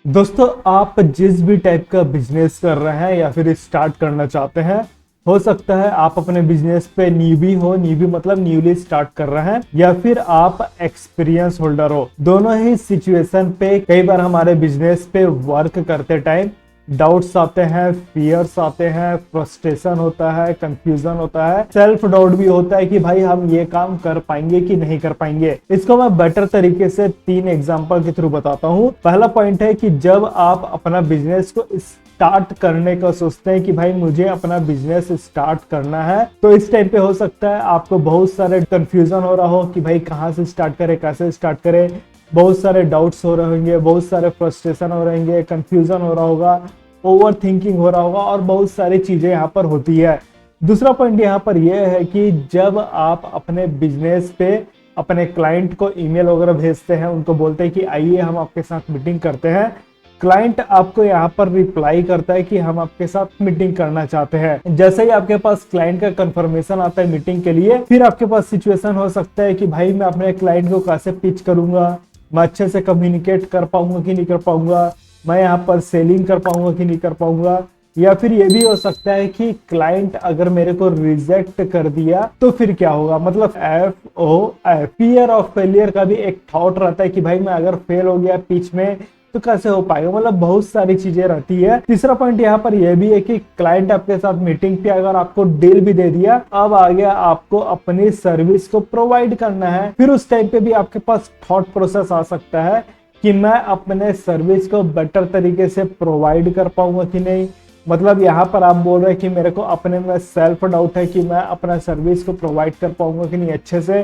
दोस्तों, आप जिस भी टाइप का बिजनेस कर रहे हैं या फिर स्टार्ट करना चाहते हैं, हो सकता है आप अपने बिजनेस पे न्यूबी हो। न्यूबी मतलब न्यूली स्टार्ट कर रहे हैं, या फिर आप एक्सपीरियंस होल्डर हो। दोनों ही सिचुएशन पे कई बार हमारे बिजनेस पे वर्क करते टाइम डाउट्स आते हैं, फियर्स आते हैं, फ्रस्ट्रेशन होता है, कंफ्यूजन होता है, सेल्फ डाउट भी होता है कि भाई हम ये काम कर पाएंगे कि नहीं कर पाएंगे। इसको मैं बेटर तरीके से 3 एग्जांपल के थ्रू बताता हूँ। पहला पॉइंट है कि जब आप अपना बिजनेस को स्टार्ट करने का सोचते हैं कि भाई मुझे अपना बिजनेस स्टार्ट करना है, तो इस टाइम पे हो सकता है आपको बहुत सारे कंफ्यूजन हो रहा हो कि भाई कहाँ से स्टार्ट करें, कैसे स्टार्ट करें। बहुत सारे डाउट्स हो रहे होंगे, बहुत सारे फ्रस्ट्रेशन हो रहे होंगे, कंफ्यूजन हो रहा होगा, ओवर थिंकिंग हो रहा होगा और बहुत सारी चीजें यहाँ पर होती है। दूसरा पॉइंट यहाँ पर यह है कि जब आप अपने बिजनेस पे अपने क्लाइंट को ईमेल वगैरह भेजते हैं, उनको बोलते हैं कि आइए हम आपके साथ मीटिंग करते हैं, क्लाइंट आपको यहाँ पर रिप्लाई करता है कि हम आपके साथ मीटिंग करना चाहते हैं। जैसे ही आपके पास क्लाइंट का कंफर्मेशन आता है मीटिंग के लिए, फिर आपके पास सिचुएशन हो सकता है कि भाई मैं अपने क्लाइंट को कैसे पिच करूंगा, मैं अच्छे से कम्युनिकेट कर पाऊंगा कि नहीं कर पाऊंगा, मैं यहाँ पर सेलिंग कर पाऊंगा कि नहीं कर पाऊंगा। या फिर ये भी हो सकता है कि क्लाइंट अगर मेरे को रिजेक्ट कर दिया तो फिर क्या होगा। मतलब FOF, फियर ऑफ फेलियर का भी एक थॉट रहता है कि भाई मैं अगर फेल हो गया पिच में तो कैसे हो पाएगा। मतलब बहुत सारी चीजें रहती है। तीसरा पॉइंट यहाँ पर यह भी है कि क्लाइंट आपके साथ मीटिंग पे अगर आपको डील भी दे दिया, अब आ गया आपको अपनी सर्विस को प्रोवाइड करना है। फिर उस टाइम पे भी आपके पास थॉट प्रोसेस आ सकता है कि मैं अपने सर्विस को बेटर तरीके से प्रोवाइड कर पाऊंगा कि नहीं। मतलब यहाँ पर आप बोल रहे हैं कि मेरे को अपने में सेल्फ डाउट है कि मैं अपना सर्विस को प्रोवाइड कर पाऊंगा कि नहीं, अच्छे से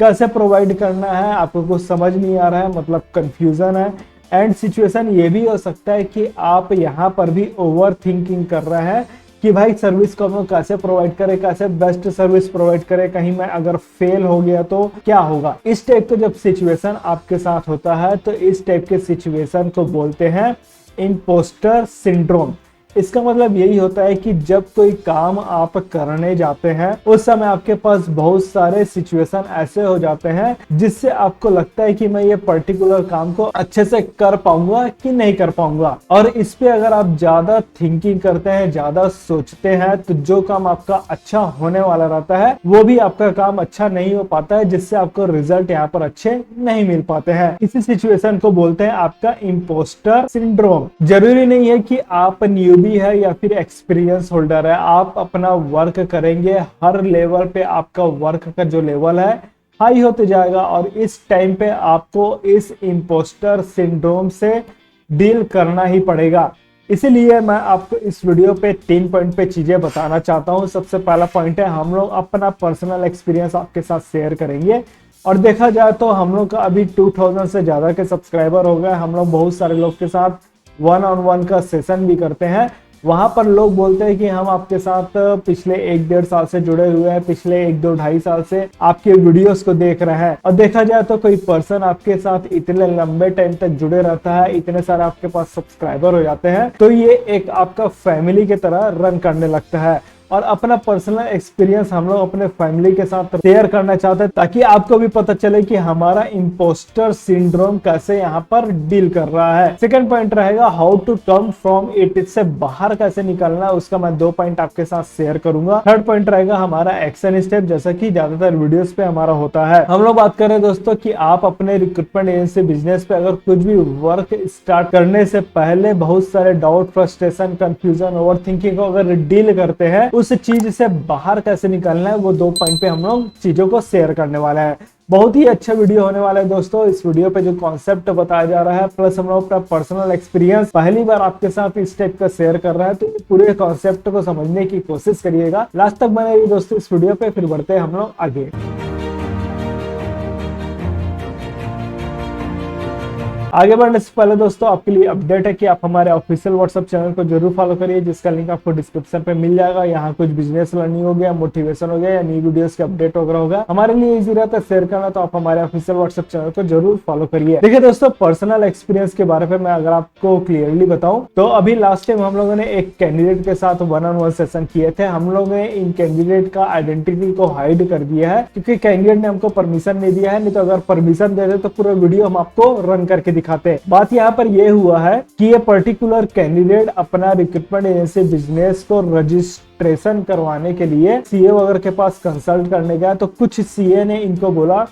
कैसे प्रोवाइड करना है आपको कुछ समझ नहीं आ रहा है, मतलब कंफ्यूजन है। एंड सिचुएशन ये भी हो सकता है कि आप यहाँ पर भी ओवर थिंकिंग कर रहे हैं कि भाई सर्विस को हम लोग कैसे प्रोवाइड करें, कैसे बेस्ट सर्विस प्रोवाइड करें, कहीं मैं अगर फेल हो गया तो क्या होगा। इस टाइप का जब सिचुएशन आपके साथ होता है तो इस टाइप के सिचुएशन को बोलते हैं इम्पोस्टर सिंड्रोम। इसका मतलब यही होता है कि जब कोई काम आप करने जाते हैं उस समय आपके पास बहुत सारे सिचुएशन ऐसे हो जाते हैं जिससे आपको लगता है कि मैं ये पर्टिकुलर काम को अच्छे से कर पाऊंगा कि नहीं कर पाऊंगा। और इस पे अगर आप ज्यादा थिंकिंग करते हैं, ज्यादा सोचते हैं, तो जो काम आपका अच्छा होने वाला रहता है वो भी आपका काम अच्छा नहीं हो पाता है, जिससे आपको रिजल्ट यहाँ पर अच्छे नहीं मिल पाते हैं। इसी सिचुएशन को बोलते हैं आपका इम्पोस्टर सिंड्रोम। जरूरी नहीं है कि आप न्यू भी है या फिर एक्सपीरियंस होल्डर है, आप अपना वर्क करेंगे, हर लेवल पे आपका वर्क का जो लेवल है हाई होते जाएगा और इस टाइम पे आपको इस इम्पोस्टर सिंड्रोम से डील करना ही पड़ेगा। इसीलिए मैं आपको इस वीडियो पे 3 पॉइंट पे चीजें बताना चाहता हूं। सबसे पहला पॉइंट है हम लोग अपना पर्सनल एक्सपीरियंस आपके साथ शेयर करेंगे। और देखा जाए तो हम लोग का अभी 2000 से ज्यादा के सब्सक्राइबर हो गए। हम लोग बहुत सारे लोग के साथ 1-on-1 का सेशन भी करते हैं। वहां पर लोग बोलते हैं कि हम आपके साथ पिछले 1-1.5 साल से जुड़े हुए हैं, पिछले 1-2-2.5 साल से आपके वीडियोस को देख रहे हैं। और देखा जाए तो कोई पर्सन आपके साथ इतने लंबे टाइम तक जुड़े रहता है, इतने सारे आपके पास सब्सक्राइबर हो जाते हैं, तो ये एक आपका फैमिली की तरह रन करने लगता है। और अपना पर्सनल एक्सपीरियंस हम लोग अपने फैमिली के साथ शेयर करना चाहते हैं ताकि आपको भी पता चले कि हमारा इम्पोस्टर सिंड्रोम कैसे यहाँ पर डील कर रहा है। सेकंड पॉइंट रहेगा how to come from it, इससे बाहर कैसे निकलना है, उसका मैं 2 पॉइंट आपके साथ शेयर करूंगा। थर्ड पॉइंट रहेगा हमारा एक्शन स्टेप, जैसा कि ज्यादातर वीडियोस पे हमारा होता है। हम लोग बात कर रहे हैं दोस्तों कि आप अपने रिक्रूटमेंट एजेंसी बिजनेस पे अगर कुछ भी वर्क स्टार्ट करने से पहले बहुत सारे doubt, frustration, confusion, over thinking को अगर डील करते हैं, उस चीज से बाहर कैसे निकलना है, वो 2 पॉइंट पे हम लोग चीजों को शेयर करने वाले हैं। बहुत ही अच्छा वीडियो होने वाला है दोस्तों। इस वीडियो पे जो कॉन्सेप्ट बताया जा रहा है प्लस हम लोग अपना पर्सनल एक्सपीरियंस पहली बार आपके साथ इस टाइप का शेयर कर रहा है, तो पूरे कॉन्सेप्ट को समझने की कोशिश करिएगा। लास्ट तक बने रहिए दोस्तों इस वीडियो पे, फिर बढ़ते हैं हम लोग आगे। आगे बढ़ने से पहले दोस्तों आपके लिए अपडेट है कि आप हमारे ऑफिशियल व्हाट्सएप चैनल को जरूर फॉलो करिए, जिसका लिंक आपको डिस्क्रिप्शन पे मिल जाएगा। यहाँ कुछ बिजनेस लर्निंग हो गया, मोटिवेशन हो गया या न्यू वीडियोस के अपडेट वगैरह होगा, हमारे लिए इजी रहता है शेयर करना, तो आप हमारे ऑफिशियल व्हाट्सएप चैनल को जरूर फॉलो करिए। देखिए दोस्तों, पर्सनल एक्सपीरियंस के बारे में मैं अगर आपको क्लियरली बताऊं तो अभी लास्ट टाइम हम लोगों ने एक कैंडिडेट के साथ 1-on-1 सेशन किए थे। हम लोगों ने इन कैंडिडेट का आइडेंटिटी को हाइड कर दिया है क्योंकि कैंडिडेट ने हमको परमिशन नहीं दिया है, नहीं तो अगर परमिशन दे दे तो पूरा वीडियो हम आपको रन करके दिखाते। बात यहाँ पर यह हुआ है कि ये पर्टिकुलर कैंडिडेट अपना रिक्रूटमेंट एजेंसी बिजनेस को रजिस्ट्रेशन करवाने के लिए सीए वगैरह के पास कंसल्ट करने गया, तो कुछ सीए ने इनको बोला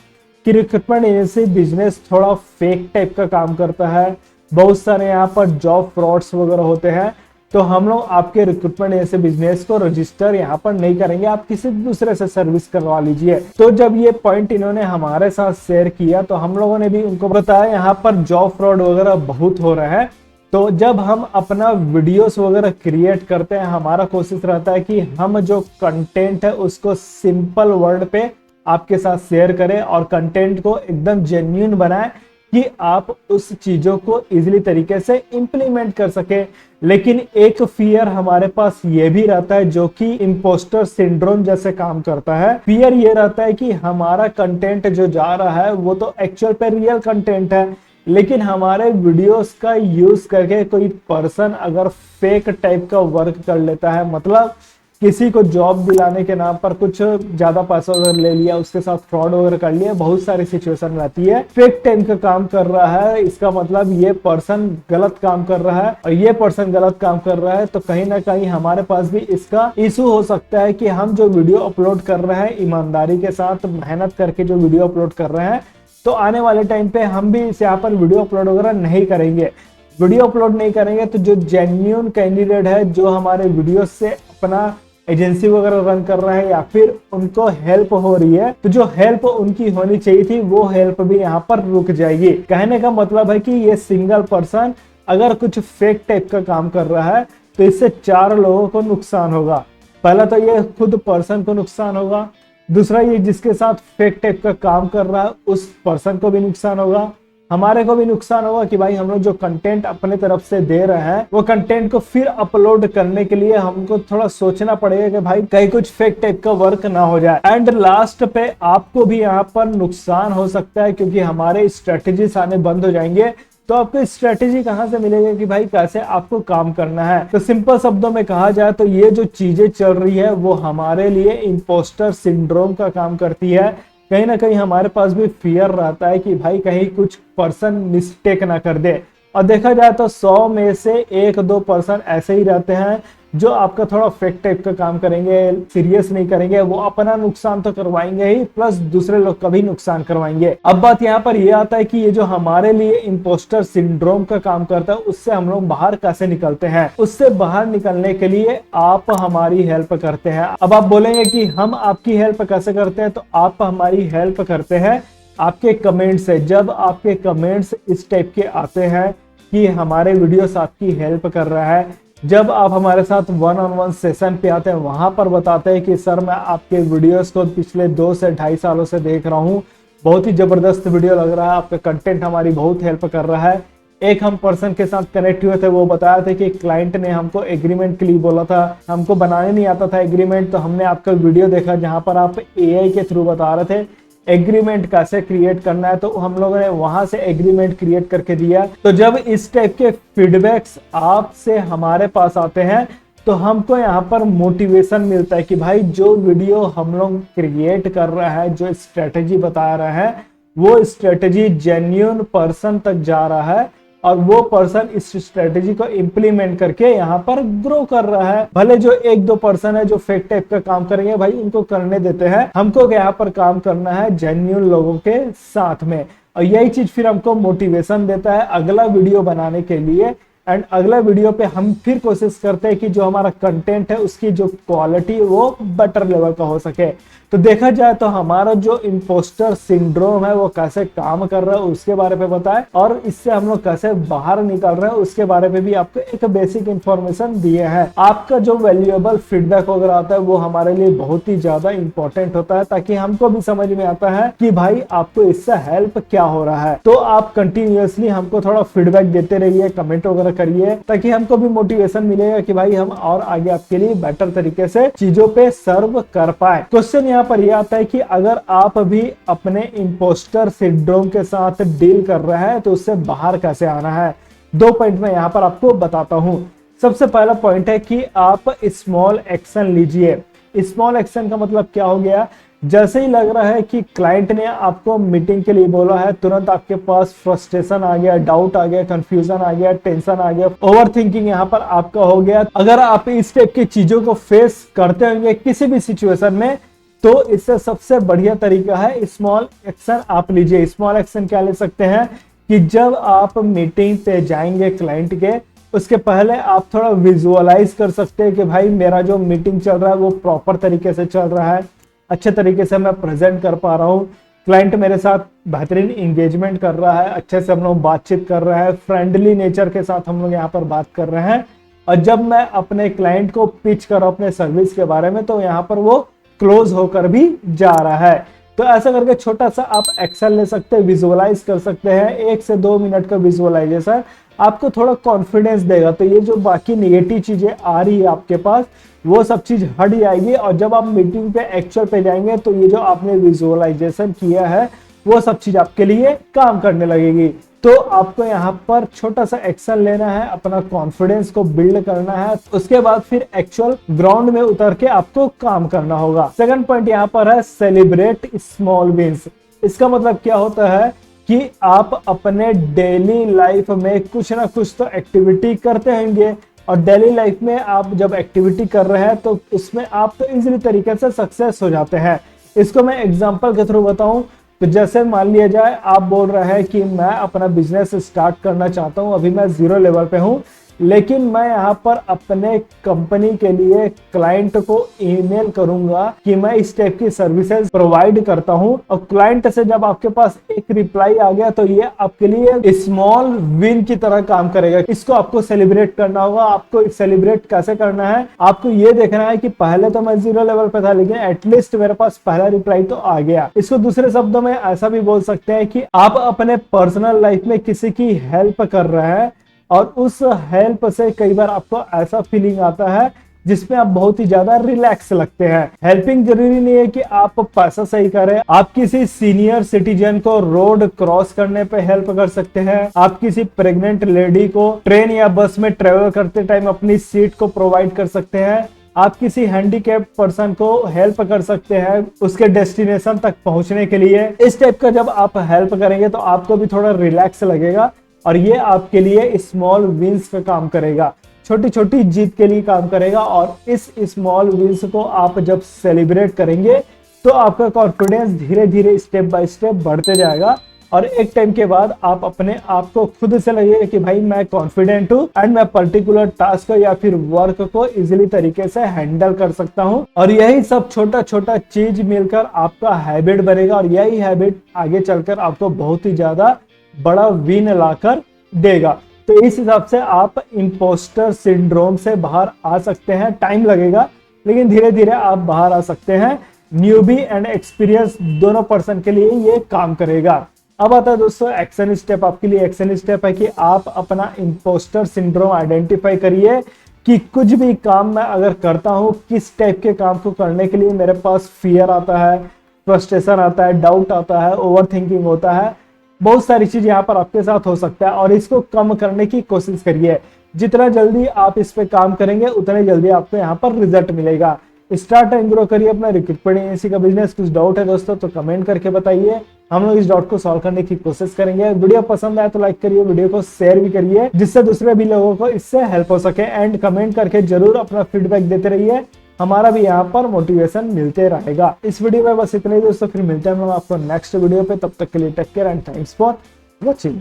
कि रिक्रूटमेंट एजेंसी बिजनेस थोड़ा फेक टाइप का काम करता है, बहुत सारे यहाँ पर जॉब फ्रॉड्स वगैरह होते हैं, तो हम लोग आपके रिक्रूटमेंट एजेंसी बिजनेस को रजिस्टर यहाँ पर नहीं करेंगे, आप किसी दूसरे से सर्विस करवा लीजिए। तो जब ये पॉइंट इन्होंने हमारे साथ शेयर किया तो हम लोगों ने भी उनको बताया यहाँ पर जॉब फ्रॉड वगैरह बहुत हो रहा है। तो जब हम अपना वीडियोस वगैरह क्रिएट करते हैं, हमारा कोशिश रहता है कि हम जो कंटेंट है उसको सिंपल वर्ड पे आपके साथ शेयर करें और कंटेंट को एकदम जेन्युइन बनाएं कि आप उस चीजों को इजीली तरीके से इंप्लीमेंट कर सके। लेकिन एक फियर हमारे पास ये भी रहता है जो कि इम्पोस्टर सिंड्रोम जैसे काम करता है। फियर ये रहता है कि हमारा कंटेंट जो जा रहा है वो तो एक्चुअल पे रियल कंटेंट है, लेकिन हमारे वीडियोस का यूज करके कोई पर्सन अगर फेक टाइप का वर्क कर लेता है, मतलब किसी को जॉब दिलाने के नाम पर कुछ ज्यादा पैसा वगैरह ले लिया, उसके साथ फ्रॉड वगैरह कर लिया, बहुत सारी सिचुएशन रहती है। फेक टाइम का काम कर रहा है, इसका मतलब ये पर्सन गलत काम कर रहा है, और ये पर्सन गलत काम कर रहा है, तो कहीं ना कहीं हमारे पास भी इसका इशू हो सकता है कि हम जो वीडियो अपलोड कर रहे हैं ईमानदारी के साथ मेहनत करके जो वीडियो अपलोड कर रहे हैं, तो आने वाले टाइम पे हम भी इस यहाँ पर वीडियो अपलोड वगैरह नहीं करेंगे। वीडियो अपलोड नहीं करेंगे तो जो जेन्युइन कैंडिडेट है, जो हमारे वीडियो से अपना एजेंसी वगैरह रन कर रहा है या फिर उनको हेल्प हो रही है, तो जो हेल्प उनकी होनी चाहिए थी वो हेल्प भी यहाँ पर रुक जाएगी। कहने का मतलब है कि ये सिंगल पर्सन अगर कुछ फेक टाइप का काम कर रहा है तो इससे 4 लोगों को नुकसान होगा। पहला तो ये खुद पर्सन को नुकसान होगा, दूसरा ये जिसके साथ फेक टाइप का काम कर रहा है उस पर्सन को भी नुकसान होगा, हमारे को भी नुकसान होगा कि भाई हम लोग जो कंटेंट अपने तरफ से दे रहे हैं वो कंटेंट को फिर अपलोड करने के लिए हमको थोड़ा सोचना पड़ेगा कि भाई कहीं कुछ फेक टाइप का वर्क ना हो जाए। एंड लास्ट पे आपको भी यहाँ पर नुकसान हो सकता है क्योंकि हमारे स्ट्रेटेजीज आने बंद हो जाएंगे। तो आपको स्ट्रेटेजी कहां से मिलेगा कि भाई कैसे आपको काम करना है। तो सिंपल शब्दों में कहा जाए तो ये जो चीजें चल रही है वो हमारे लिए इम्पोस्टर सिंड्रोम का काम करती है। कहीं ना कहीं हमारे पास भी फियर रहता है कि भाई कहीं कुछ पर्सन मिस्टेक ना कर दे, और देखा जाए तो 100 में से 1-2 पर्सन ऐसे ही रहते हैं जो आपका थोड़ा फेक टाइप का काम करेंगे, सीरियस नहीं करेंगे, वो अपना नुकसान तो करवाएंगे ही प्लस दूसरे लोग का भी नुकसान करवाएंगे। अब बात यहाँ पर ये आता है कि ये जो हमारे लिए इम्पोस्टर सिंड्रोम का काम करता है उससे हम लोग बाहर कैसे निकलते हैं। उससे बाहर निकलने के लिए आप हमारी हेल्प करते हैं। अब आप बोलेंगे कि हम आपकी हेल्प कैसे करते हैं, तो आप हमारी हेल्प करते हैं आपके कमेंट से। जब आपके कमेंट्स इस टाइप के आते हैं कि हमारे वीडियोस आपकी हेल्प कर रहा है, जब आप हमारे साथ 1-on-1 सेशन पे आते हैं, वहां पर बताते हैं कि सर मैं आपके वीडियोस को पिछले 2 से 2.5 सालों से देख रहा हूँ, बहुत ही जबरदस्त वीडियो लग रहा है, आपका कंटेंट हमारी बहुत हेल्प कर रहा है। एक हम पर्सन के साथ कनेक्ट हुए थे, वो बताया था कि क्लाइंट ने हमको एग्रीमेंट के लिए बोला था, हमको बनाने नहीं आता था एग्रीमेंट, तो हमने आपका वीडियो देखा जहां पर आप एआई के थ्रू बता रहे थे एग्रीमेंट कैसे क्रिएट करना है, तो हम लोगों ने वहां से एग्रीमेंट क्रिएट करके दिया। तो जब इस टाइप के फीडबैक्स आपसे हमारे पास आते हैं तो हमको यहाँ पर मोटिवेशन मिलता है कि भाई जो वीडियो हम लोग क्रिएट कर रहा है, जो स्ट्रेटेजी बता रहा है, वो स्ट्रेटेजी जेन्युइन पर्सन तक जा रहा है और वो पर्सन इस स्ट्रेटेजी को इम्प्लीमेंट करके यहाँ पर ग्रो कर रहा है। भले जो 1-2 पर्सन है जो फेक टाइप का काम करेंगे, भाई उनको करने देते हैं, हमको यहाँ पर काम करना है जेन्युइन लोगों के साथ में, और यही चीज फिर हमको मोटिवेशन देता है अगला वीडियो बनाने के लिए। एंड अगला वीडियो पे हम फिर कोशिश करते हैं कि जो हमारा कंटेंट है उसकी जो क्वालिटी वो बेटर लेवल का हो सके। तो देखा जाए तो हमारा जो इम्पोस्टर सिंड्रोम है वो कैसे काम कर रहा है उसके बारे में बताए, और इससे हम लोग कैसे बाहर निकल रहे हैं उसके बारे में भी आपको एक बेसिक इंफॉर्मेशन दिए हैं। आपका जो वैल्यूएबल फीडबैक वगैरह आता है वो हमारे लिए बहुत ही ज्यादा इंपॉर्टेंट होता है, ताकि हमको भी समझ में आता है कि भाई आपको इससे हेल्प क्या हो रहा है। तो आप कंटिन्यूअसली हमको थोड़ा फीडबैक देते रहिए, कमेंट वगैरह करिए, ताकि हमको भी मोटिवेशन मिलेगा कि भाई हम और आगे आपके लिए बेटर तरीके से चीजों पे सर्व कर पाए। क्वेश्चन यहाँ पर यह आता है कि अगर आप भी अपने इम्पोस्टर सिंड्रोम के साथ डील कर रहे हैं तो उससे बाहर कैसे आना है। 2 पॉइंट में यहाँ पर आपको बताता हूं। सबसे पहला पॉइंट है कि आप स्मॉल एक्शन लीजिए। स्मॉल एक्शन का मतलब क्या हो गया जैसे ही लग रहा है कि क्लाइंट ने आपको मीटिंग के लिए बोला है, तुरंत आपके पास फ्रस्ट्रेशन आ गया, डाउट आ गया, कंफ्यूजन आ गया, टेंशन आ गया, ओवर थिंकिंग यहाँ पर आपका हो गया। अगर आप इस टाइप की चीजों को फेस करते होंगे किसी भी सिचुएशन में, तो इससे सबसे बढ़िया तरीका है स्मॉल एक्शन आप लीजिए। स्मॉल एक्शन क्या ले सकते हैं कि जब आप मीटिंग पे जाएंगे क्लाइंट के, उसके पहले आप थोड़ा विजुअलाइज कर सकते हैं कि भाई मेरा जो मीटिंग चल रहा है वो प्रॉपर तरीके से चल रहा है, अच्छे तरीके से मैं प्रेजेंट कर पा रहा हूँ, क्लाइंट मेरे साथ बेहतरीन इंगेजमेंट कर रहा है, अच्छे से हम लोग बातचीत कर रहे हैं, फ्रेंडली नेचर के साथ हम लोग यहाँ पर बात कर रहे हैं। और जब मैं अपने क्लाइंट को पिच कर रहा हूं अपने सर्विस के बारे में, तो यहाँ पर वो क्लोज होकर भी जा रहा है। तो ऐसा करके छोटा सा आप एक्शन ले सकते हैं, विजुअलाइज कर सकते हैं। 1 से 2 मिनट का विजुअलाइजेशन आपको थोड़ा कॉन्फिडेंस देगा। तो ये जो बाकी नेगेटिव चीजें आ रही है आपके पास, वो सब चीज हट जाएगी। और जब आप मीटिंग पे एक्चुअल पे जाएंगे, तो ये जो आपने विजुअलाइजेशन किया है वो सब चीज आपके लिए काम करने लगेगी। तो आपको यहाँ पर छोटा सा एक्शन लेना है, अपना कॉन्फिडेंस को बिल्ड करना है, उसके बाद फिर एक्चुअल ग्राउंड में उतर के आपको काम करना होगा। सेकंड पॉइंट यहाँ पर है सेलिब्रेट स्मॉल विंस। इसका मतलब क्या होता है कि आप अपने डेली लाइफ में कुछ ना कुछ तो एक्टिविटी करते होंगे, और डेली लाइफ में आप जब एक्टिविटी कर रहे हैं तो उसमें आप तो इजीली तरीके से सक्सेस हो जाते हैं। इसको मैं एग्जांपल के थ्रू बताऊं तो जैसे मान लिया जाए आप बोल रहे हैं कि मैं अपना बिजनेस स्टार्ट करना चाहता हूं, अभी मैं 0 लेवल पे हूं, लेकिन मैं यहाँ पर अपने कंपनी के लिए क्लाइंट को ईमेल करूंगा कि मैं इस टाइप की सर्विसेज प्रोवाइड करता हूं, और क्लाइंट से जब आपके पास एक रिप्लाई आ गया तो ये आपके लिए स्मॉल विन की तरह काम करेगा। इसको आपको सेलिब्रेट करना होगा। आपको सेलिब्रेट कैसे करना है, आपको ये देखना है कि पहले तो मैं 0 लेवल पे था, लेकिन एटलीस्ट मेरे पास पहला रिप्लाई तो आ गया। इसको दूसरे शब्दों में ऐसा भी बोल सकते हैं कि आप अपने पर्सनल लाइफ में किसी की हेल्प कर रहे हैं, और उस हेल्प से कई बार आपको ऐसा फीलिंग आता है जिसमें आप बहुत ही ज्यादा रिलैक्स लगते हैं। हेल्पिंग जरूरी नहीं है कि आप पैसा सही करें, आप किसी सीनियर सिटीजन को रोड क्रॉस करने पे हेल्प कर सकते हैं, आप किसी प्रेग्नेंट लेडी को ट्रेन या बस में ट्रेवल करते टाइम अपनी सीट को प्रोवाइड कर सकते हैं, आप किसी हैंडीकैप पर्सन को हेल्प कर सकते हैं उसके डेस्टिनेशन तक पहुंचने के लिए। इस टाइप का जब आप हेल्प करेंगे तो आपको भी थोड़ा रिलैक्स लगेगा, और ये आपके लिए स्मॉल विंस का काम करेगा, छोटी छोटी जीत के लिए काम करेगा। और इस स्मॉल विंस को आप जब सेलिब्रेट करेंगे तो आपका कॉन्फिडेंस धीरे धीरे स्टेप बाय स्टेप बढ़ते जाएगा, और एक टाइम के बाद आप अपने आप को खुद से लगेगा कि भाई मैं कॉन्फिडेंट हूँ एंड मैं पर्टिकुलर टास्क या फिर वर्क को इजीली तरीके से हैंडल कर सकता हूँ। और यही सब छोटा छोटा चीज मिलकर आपका हैबिट बनेगा, और यही हैबिट आगे चलकर आपको बहुत ही ज्यादा बड़ा विन लाकर देगा। तो इस हिसाब से आप इम्पोस्टर सिंड्रोम से बाहर आ सकते हैं। टाइम लगेगा, लेकिन धीरे धीरे आप बाहर आ सकते हैं। न्यूबी एंड एक्सपीरियंस दोनों पर्सन के लिए ये काम करेगा। अब आता है दोस्तों एक्शन स्टेप। आपके लिए एक्शन स्टेप है कि आप अपना इम्पोस्टर सिंड्रोम आइडेंटिफाई करिए कि कुछ भी काम मैं अगर करता हूं, किस टाइप के काम को करने के लिए मेरे पास फियर आता है, फ्रस्ट्रेशन आता है, डाउट आता है, ओवर थिंकिंग होता है, बहुत सारी चीज यहाँ पर आपके साथ हो सकता है। और इसको कम करने की कोशिश करिए। जितना जल्दी आप इस पे काम करेंगे उतने जल्दी आपको यहाँ पर रिजल्ट मिलेगा। स्टार्ट एंड ग्रो करिए अपना रिक्रूटमेंट एजेंसी का बिजनेस। कुछ डाउट है दोस्तों तो कमेंट करके बताइए, हम लोग इस डाउट को सॉल्व करने की कोशिश करेंगे। वीडियो पसंद आए तो लाइक करिए, वीडियो को शेयर भी करिए, जिससे दूसरे भी लोगों को इससे हेल्प हो सके। एंड कमेंट करके जरूर अपना फीडबैक देते रहिए, हमारा भी यहाँ पर मोटिवेशन मिलते रहेगा। इस वीडियो में बस इतना ही दोस्तों, फिर मिलते हैं हम लोग आपको नेक्स्ट वीडियो पे। तब तक के लिए take care and thanks for watching.